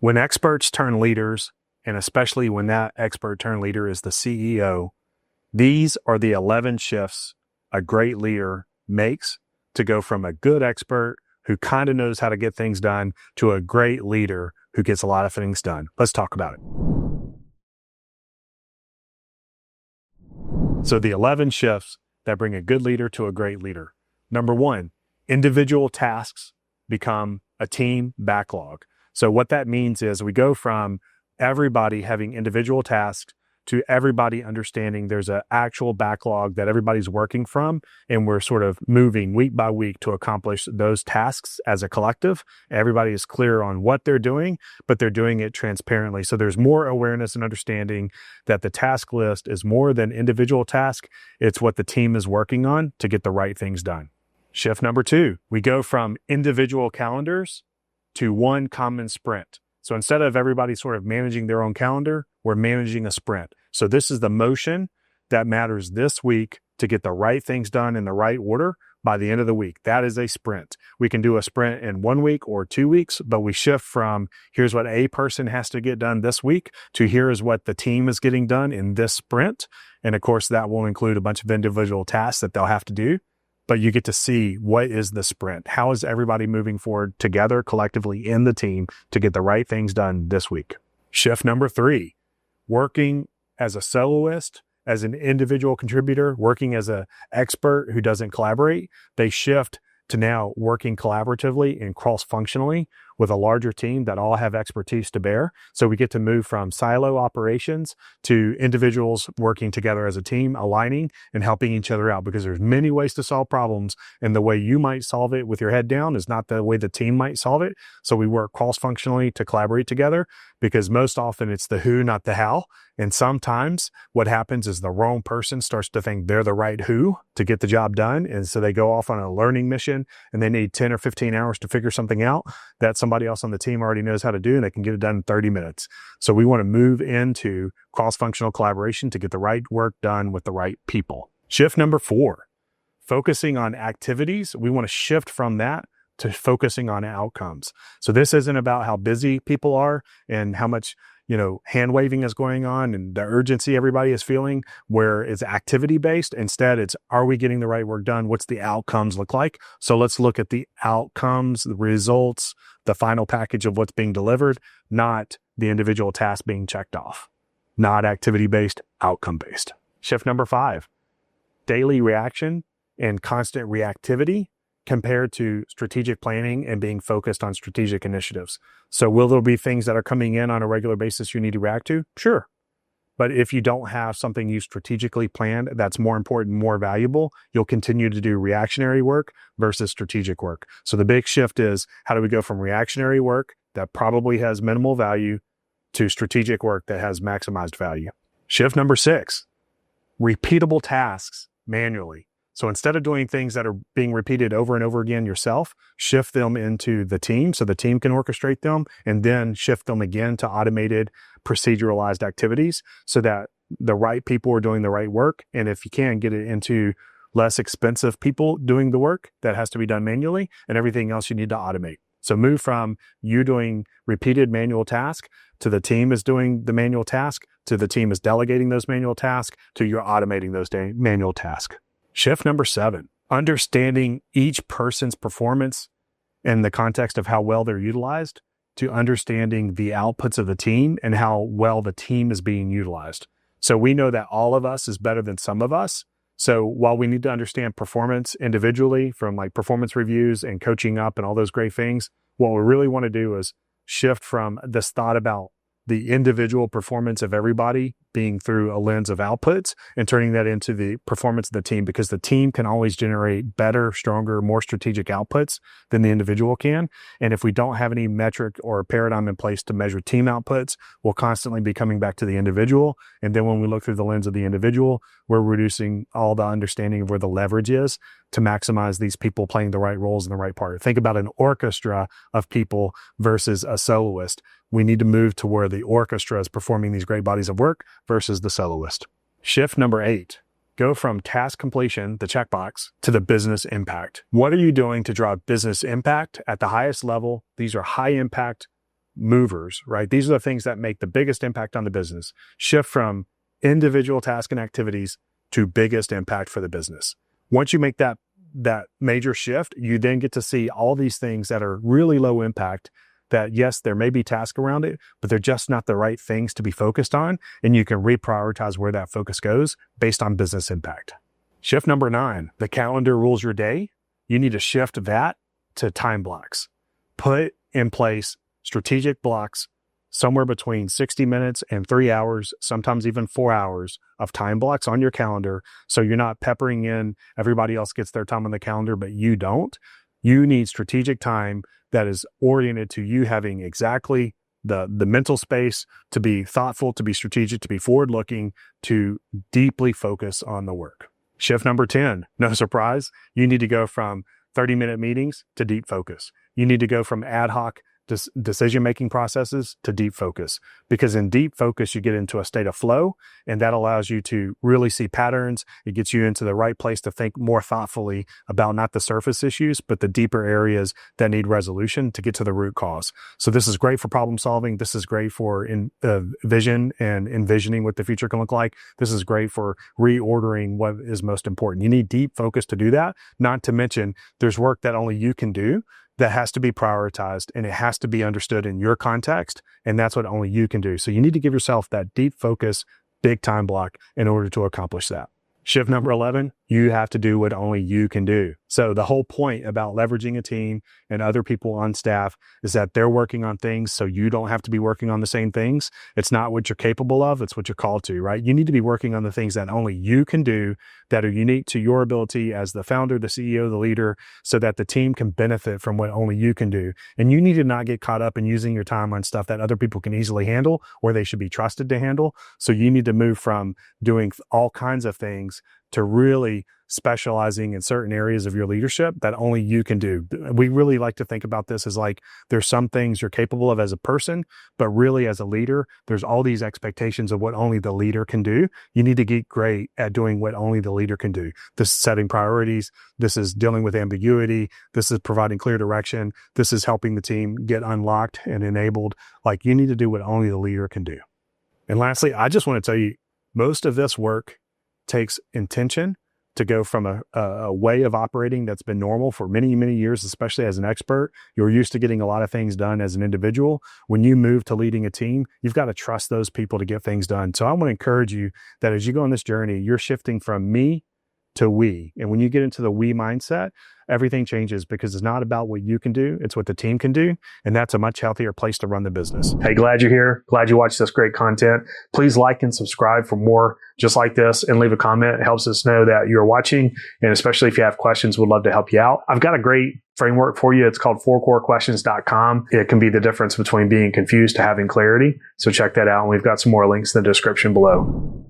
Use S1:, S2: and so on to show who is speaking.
S1: When experts turn leaders, and especially when that expert turned leader is the CEO, these are the 11 shifts a great leader makes to go from a good expert who kind of knows how to get things done to a great leader who gets a lot of things done. Let's talk about it. So the 11 shifts that bring a good leader to a great leader. Number one, individual tasks become a team backlog. So what that means is we go from everybody having individual tasks to everybody understanding there's an actual backlog that everybody's working from, and we're sort of moving week by week to accomplish those tasks as a collective. Everybody is clear on what they're doing, but they're doing it transparently. So there's more awareness and understanding that the task list is more than individual task. It's what the team is working on to get the right things done. Shift number two, we go from individual calendars to one common sprint. So instead of everybody sort of managing their own calendar, we're managing a sprint. So this is the motion that matters this week to get the right things done in the right order by the end of the week. That is a sprint. We can do a sprint in 1 week or 2 weeks, but we shift from here's what a person has to get done this week to here is what the team is getting done in this sprint. And of course, that will include a bunch of individual tasks that they'll have to do. But you get to see what is the sprint. How is everybody moving forward together collectively in the team to get the right things done this week? Shift number three, working as a soloist, as an individual contributor, working as an expert who doesn't collaborate. They shift to now working collaboratively and cross-functionally with a larger team that all have expertise to bear. So we get to move from silo operations to individuals working together as a team, aligning and helping each other out, because there's many ways to solve problems, and the way you might solve it with your head down is not the way the team might solve it. So we work cross-functionally to collaborate together, because most often it's the who, not the how. And sometimes what happens is the wrong person starts to think they're the right who to get the job done. And so they go off on a learning mission and they need 10 or 15 hours to figure something out that somebody else on the team already knows how to do, and they can get it done in 30 minutes. So we want to move into cross-functional collaboration to get the right work done with the right people. Shift number four, focusing on activities. We want to shift from that to focusing on outcomes. So this isn't about how busy people are and how much, hand waving is going on and the urgency everybody is feeling, where it's activity based. Instead, it's, are we getting the right work done? What's the outcomes look like? So let's look at the outcomes, the results, the final package of what's being delivered, not the individual task being checked off. Not activity based, outcome based. Shift number five, daily reaction and constant reactivity compared to strategic planning and being focused on strategic initiatives. So will there be things that are coming in on a regular basis you need to react to? Sure. But if you don't have something you strategically planned that's more important, more valuable, you'll continue to do reactionary work versus strategic work. So the big shift is, how do we go from reactionary work that probably has minimal value to strategic work that has maximized value? Shift number six, repeatable tasks manually. So instead of doing things that are being repeated over and over again yourself, shift them into the team so the team can orchestrate them, and then shift them again to automated, proceduralized activities so that the right people are doing the right work. And if you can, get it into less expensive people doing the work that has to be done manually, and everything else you need to automate. So move from you doing repeated manual tasks to the team is doing the manual task, to the team is delegating those manual tasks, to you're automating those manual tasks. Shift number seven, understanding each person's performance in the context of how well they're utilized, to understanding the outputs of the team and how well the team is being utilized. So we know that all of us is better than some of us. So while we need to understand performance individually from like performance reviews and coaching up and all those great things, what we really want to do is shift from this thought about the individual performance of everybody being through a lens of outputs and turning that into the performance of the team, because the team can always generate better, stronger, more strategic outputs than the individual can. And if we don't have any metric or paradigm in place to measure team outputs, we'll constantly be coming back to the individual. And then when we look through the lens of the individual, we're reducing all the understanding of where the leverage is to maximize these people playing the right roles in the right part. Think about an orchestra of people versus a soloist. We need to move to where the orchestra is performing these great bodies of work versus the soloist. Shift number 8, go from task completion, the checkbox, to the business impact. What are you doing to drive business impact at the highest level? These are high impact movers, right? These are the things that make the biggest impact on the business. Shift from individual tasks and activities to biggest impact for the business. Once you make that major shift, you then get to see all these things that are really low impact that, yes, there may be tasks around it, but they're just not the right things to be focused on. And you can reprioritize where that focus goes based on business impact. Shift number 9, the calendar rules your day. You need to shift that to time blocks. Put in place strategic blocks somewhere between 60 minutes and 3 hours, sometimes even 4 hours of time blocks on your calendar. So you're not peppering in, everybody else gets their time on the calendar, but you don't. You need strategic time that is oriented to you having exactly the mental space to be thoughtful, to be strategic, to be forward-looking, to deeply focus on the work. Shift number 10, no surprise, you need to go from 30-minute meetings to deep focus. You need to go from ad hoc decision-making processes to deep focus, because in deep focus, you get into a state of flow, and that allows you to really see patterns. It gets you into the right place to think more thoughtfully about not the surface issues, but the deeper areas that need resolution to get to the root cause. So this is great for problem solving. This is great for vision and envisioning what the future can look like. This is great for reordering what is most important. You need deep focus to do that, not to mention there's work that only you can do that has to be prioritized, and it has to be understood in your context. And that's what only you can do. So you need to give yourself that deep focus, big time block in order to accomplish that. Shift number 11, you have to do what only you can do. So the whole point about leveraging a team and other people on staff is that they're working on things so you don't have to be working on the same things. It's not what you're capable of, it's what you're called to, right? You need to be working on the things that only you can do, that are unique to your ability as the founder, the CEO, the leader, so that the team can benefit from what only you can do. And you need to not get caught up in using your time on stuff that other people can easily handle or they should be trusted to handle. So you need to move from doing all kinds of things to really specializing in certain areas of your leadership that only you can do. We really like to think about this as like, there's some things you're capable of as a person, but really as a leader, there's all these expectations of what only the leader can do. You need to get great at doing what only the leader can do. This is setting priorities. This is dealing with ambiguity. This is providing clear direction. This is helping the team get unlocked and enabled. Like, you need to do what only the leader can do. And lastly, I just want to tell you, most of this work takes intention to go from a way of operating that's been normal for many, many years, especially as an expert. You're used to getting a lot of things done as an individual. When you move to leading a team, you've got to trust those people to get things done. So I want to encourage you that as you go on this journey, you're shifting from me to we. And when you get into the we mindset, everything changes, because it's not about what you can do, it's what the team can do. And that's a much healthier place to run the business. Hey, glad you're here. Glad you watched this great content. Please like and subscribe for more just like this, and leave a comment. It helps us know that you're watching. And especially if you have questions, we'd love to help you out. I've got a great framework for you. It's called 4corequestions.com. It can be the difference between being confused to having clarity. So check that out. And we've got some more links in the description below.